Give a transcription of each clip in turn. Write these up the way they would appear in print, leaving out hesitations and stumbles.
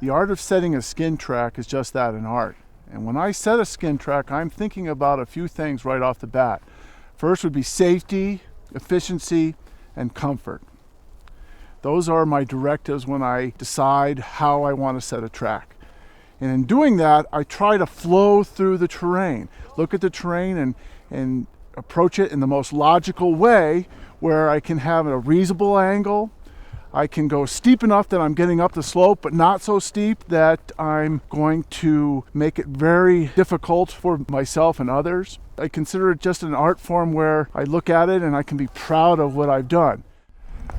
The art of setting a skin track is just that, an art. And when I set a skin track, I'm thinking about a few things right off the bat. First would be safety, efficiency, and comfort. Those are my directives when I decide how I want to set a track. And in doing that, I try to flow through the terrain, look at the terrain and approach it in the most logical way where I can have a reasonable angle. I can go steep enough that I'm getting up the slope, but not so steep that I'm going to make it very difficult for myself and others. I consider it just an art form where I look at it and I can be proud of what I've done.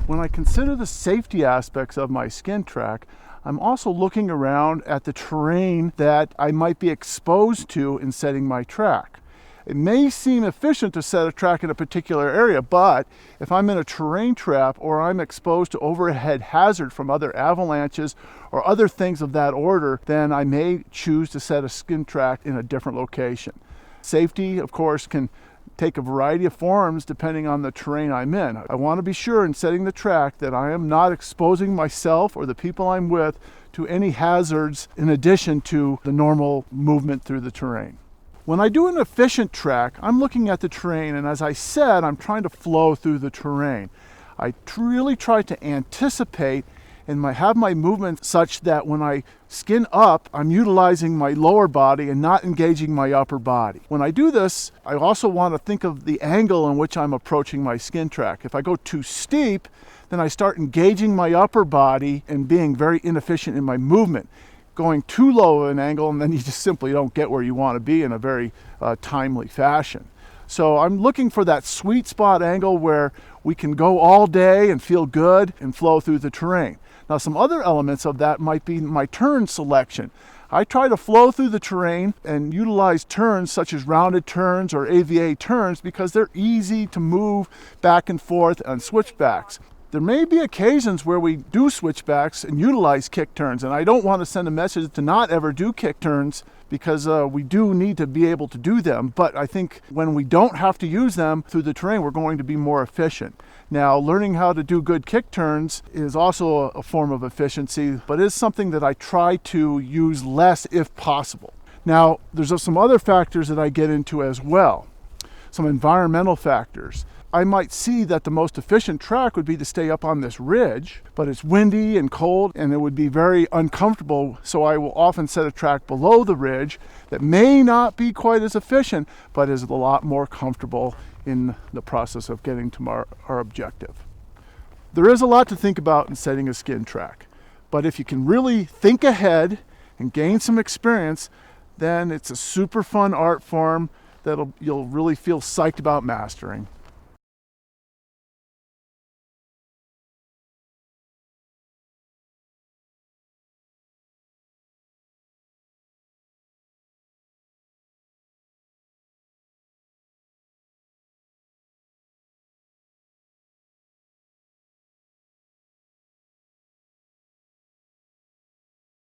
When I consider the safety aspects of my skin track, I'm also looking around at the terrain that I might be exposed to in setting my track. It may seem efficient to set a track in a particular area, but if I'm in a terrain trap or I'm exposed to overhead hazard from other avalanches or other things of that order, then I may choose to set a skin track in a different location. Safety, of course, can take a variety of forms depending on the terrain I'm in. I want to be sure in setting the track that I am not exposing myself or the people I'm with to any hazards in addition to the normal movement through the terrain. When I do an efficient track, I'm looking at the terrain, and as I said, I'm trying to flow through the terrain. I really try to anticipate and have my movement such that when I skin up, I'm utilizing my lower body and not engaging my upper body. When I do this, I also want to think of the angle in which I'm approaching my skin track. If I go too steep, then I start engaging my upper body and being very inefficient in my movement. Going too low of an angle, and then you just simply don't get where you want to be in a very timely fashion. So I'm looking for that sweet spot angle where we can go all day and feel good and flow through the terrain. Now, some other elements of that might be my turn selection. I try to flow through the terrain and utilize turns such as rounded turns or AVA turns because they're easy to move back and forth on switchbacks. There may be occasions where we do switchbacks and utilize kick turns, and I don't want to send a message to not ever do kick turns because we do need to be able to do them, but I think when we don't have to use them through the terrain, we're going to be more efficient. Now, learning how to do good kick turns is also a form of efficiency, but is something that I try to use less if possible. Now, there's some other factors that I get into as well, some environmental factors. I might see that the most efficient track would be to stay up on this ridge, but it's windy and cold and it would be very uncomfortable, so I will often set a track below the ridge that may not be quite as efficient, but is a lot more comfortable in the process of getting to our objective. There is a lot to think about in setting a skin track, but if you can really think ahead and gain some experience, then it's a super fun art form that you'll really feel psyched about mastering.